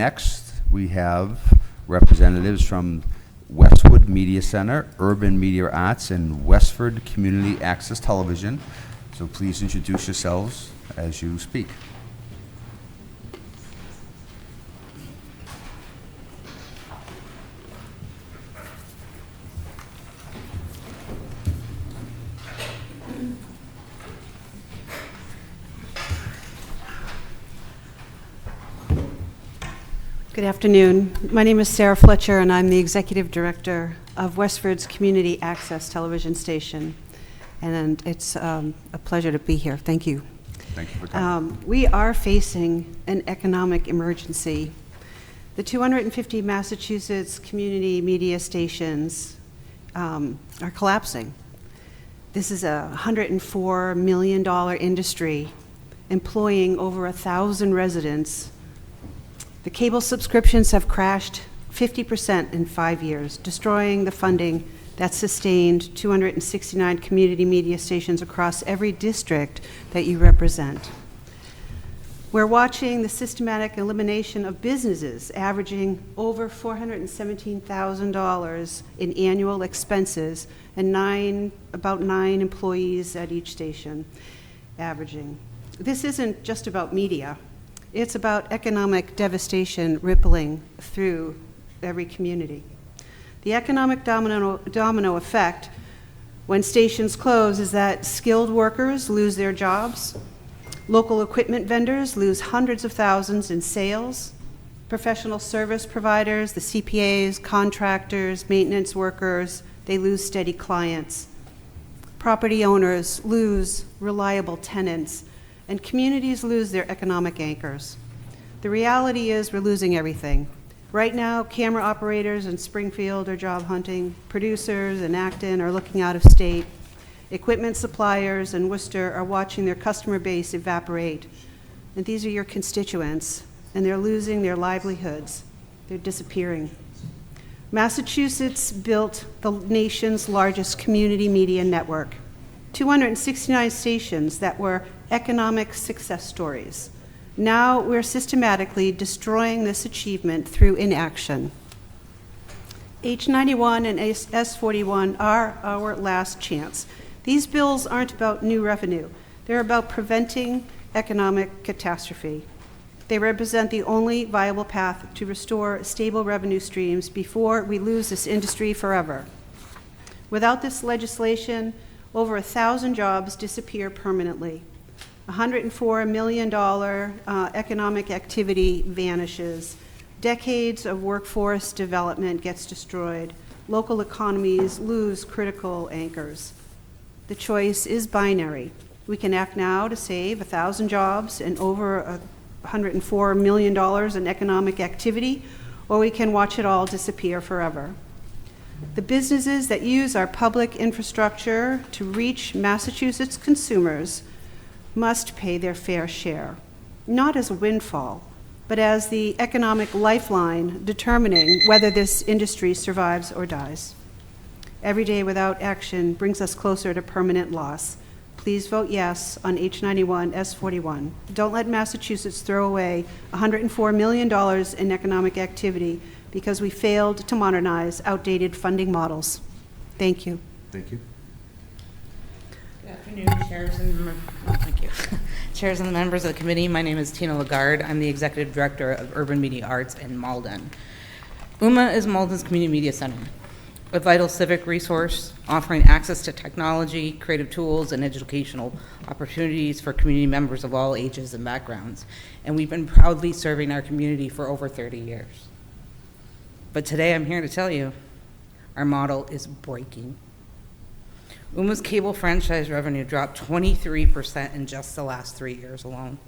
Next, we have representatives from Westwood Media Center, Urban Media Arts, and Westford Community Access Television. So please introduce yourselves as you speak. Good afternoon. My name is Sarah Fletcher, and I'm the Executive Director of Westford's Community Access Television Station. And it's a pleasure to be here. Thank you. Thank you for coming. We are facing an economic emergency. The 250 Massachusetts community media stations are collapsing. This is a $104 million industry employing over 1,000 residents. The cable subscriptions have crashed 50% in 5 years, destroying the funding that sustained 269 community media stations across every district that you represent. We're watching the systematic elimination of businesses averaging over $417,000 in annual expenses and about nine employees at each station averaging. This isn't just about media. It's about economic devastation rippling through every community. The economic domino effect when stations close is that skilled workers lose their jobs, local equipment vendors lose hundreds of thousands in sales, professional service providers, the CPAs, contractors, maintenance workers, they lose steady clients. Property owners lose reliable tenants, and communities lose their economic anchors. The reality is we're losing everything. Right now, camera operators in Springfield are job hunting, producers in Acton are looking out of state, equipment suppliers in Worcester are watching their customer base evaporate. And these are your constituents, and they're losing their livelihoods. They're disappearing. Massachusetts built the nation's largest community media network, 269 stations that were economic success stories. Now we're systematically destroying this achievement through inaction. H.91 and S.41 are our last chance. These bills aren't about new revenue. They're about preventing economic catastrophe. They represent the only viable path to restore stable revenue streams before we lose this industry forever. Without this legislation, over 1,000 jobs disappear permanently. $104 million economic activity vanishes. Decades of workforce development gets destroyed. Local economies lose critical anchors. The choice is binary. We can act now to save 1,000 jobs and over $104 million in economic activity, or we can watch it all disappear forever. The businesses that use our public infrastructure to reach Massachusetts consumers must pay their fair share, not as a windfall, but as the economic lifeline determining whether this industry survives or dies. Every day without action brings us closer to permanent loss. Please vote yes on H.91 S.41. Don't let Massachusetts throw away $104 million in economic activity because we failed to modernize outdated funding models. Thank you. Thank you. Good afternoon, chairs and the members of the committee. My name is Tina Lagarde. I'm the Executive Director of Urban Media Arts in Malden. UMA is Malden's community media center, a vital civic resource offering access to technology, creative tools, and educational opportunities for community members of all ages and backgrounds. And we've been proudly serving our community for over 30 years. But today I'm here to tell you our model is breaking. UMA's cable franchise revenue dropped 23% in just the last 3 years alone.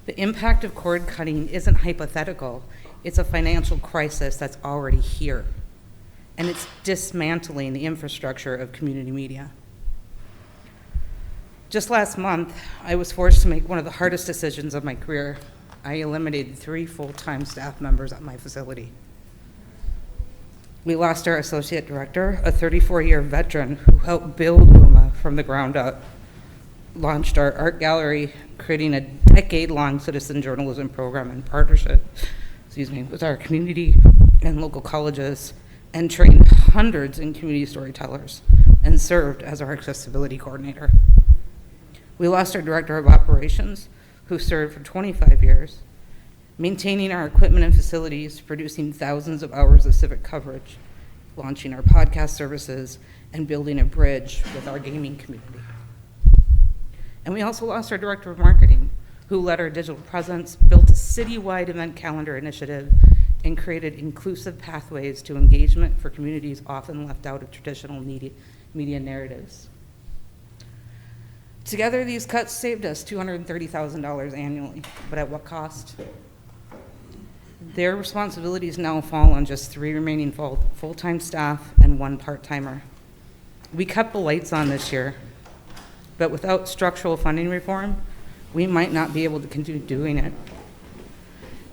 The impact of cord cutting isn't hypothetical. It's a financial crisis that's already here. And it's dismantling the infrastructure of community media. Just last month, I was forced to make one of the hardest decisions of my career. I eliminated 3 full-time staff members at my facility. We lost our associate director, a 34-year veteran who helped build UMA from the ground up, launched our art gallery, creating a decade-long citizen journalism program in partnership with our community and local colleges, and trained hundreds in community storytellers, and served as our accessibility coordinator. We lost our director of operations, who served for 25 years, maintaining our equipment and facilities, producing thousands of hours of civic coverage, launching our podcast services, and building a bridge with our gaming community. And we also lost our director of marketing, who led our digital presence, built a citywide event calendar initiative, and created inclusive pathways to engagement for communities often left out of traditional media narratives. Together, these cuts saved us $230,000 annually, but at what cost? Their responsibilities now fall on just 3 remaining full-time staff and 1 part-timer. We kept the lights on this year, but without structural funding reform, we might not be able to continue doing it.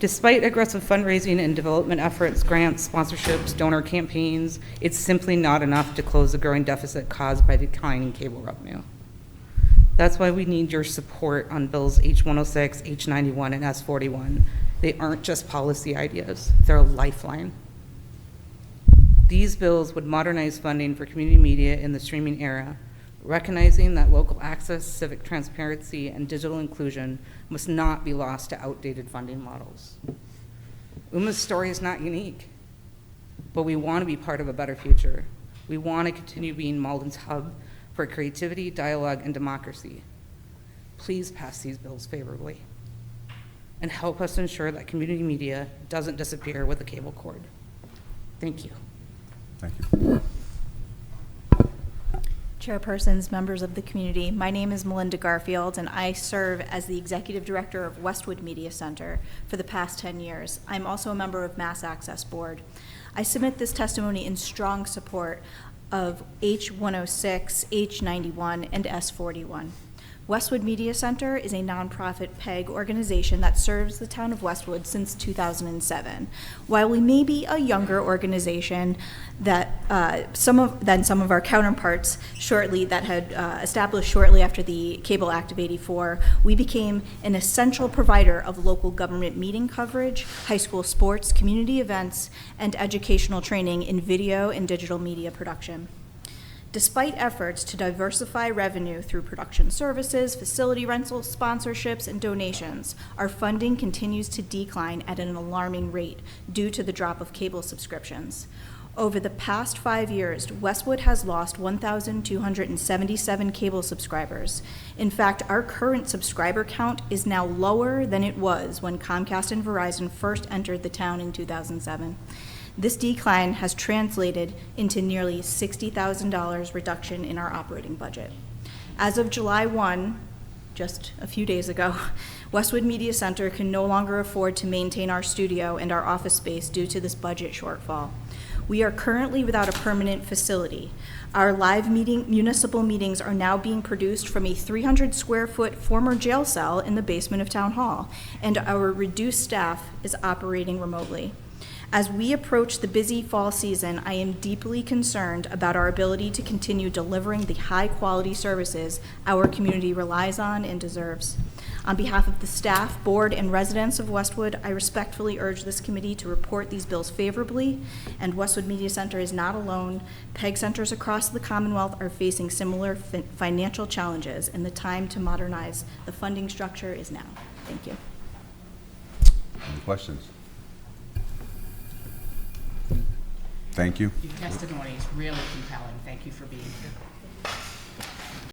Despite aggressive fundraising and development efforts, grants, sponsorships, donor campaigns, it's simply not enough to close the growing deficit caused by declining cable revenue. That's why we need your support on bills H.106, H.91 and S.41. They aren't just policy ideas, they're a lifeline. These bills would modernize funding for community media in the streaming era, recognizing that local access, civic transparency, and digital inclusion must not be lost to outdated funding models. UMA's story is not unique, but we want to be part of a better future. We want to continue being Malden's hub for creativity, dialogue, and democracy. Please pass these bills favorably and help us ensure that community media doesn't disappear with a cable cord. Thank you. Thank you. Chairpersons, members of the community, my name is Melinda Garfield, and I serve as the Executive Director of Westwood Media Center for the past 10 years. I'm also a member of Mass Access Board. I submit this testimony in strong support of H.106, H.91, and S.41. Westwood Media Center is a nonprofit PEG organization that serves the town of Westwood since 2007. While we may be a younger organization than some of our counterparts that had established shortly after the Cable Act of '84, we became an essential provider of local government meeting coverage, high school sports, community events, and educational training in video and digital media production. Despite efforts to diversify revenue through production services, facility rentals, sponsorships, and donations, our funding continues to decline at an alarming rate due to the drop of cable subscriptions. Over the past 5 years, Westwood has lost 1,277 cable subscribers. In fact, our current subscriber count is now lower than it was when Comcast and Verizon first entered the town in 2007. This decline has translated into nearly $60,000 reduction in our operating budget. As of July 1, just a few days ago, Westwood Media Center can no longer afford to maintain our studio and our office space due to this budget shortfall. We are currently without a permanent facility. Our live municipal meetings are now being produced from a 300 square foot former jail cell in the basement of Town Hall, and our reduced staff is operating remotely. As we approach the busy fall season, I am deeply concerned about our ability to continue delivering the high-quality services our community relies on and deserves. On behalf of the staff, board, and residents of Westwood, I respectfully urge this committee to report these bills favorably, and Westwood Media Center is not alone. PEG centers across the Commonwealth are facing similar financial challenges, and the time to modernize the funding structure is now. Thank you. Any questions? Thank you. Your testimony is really compelling. Thank you for being here.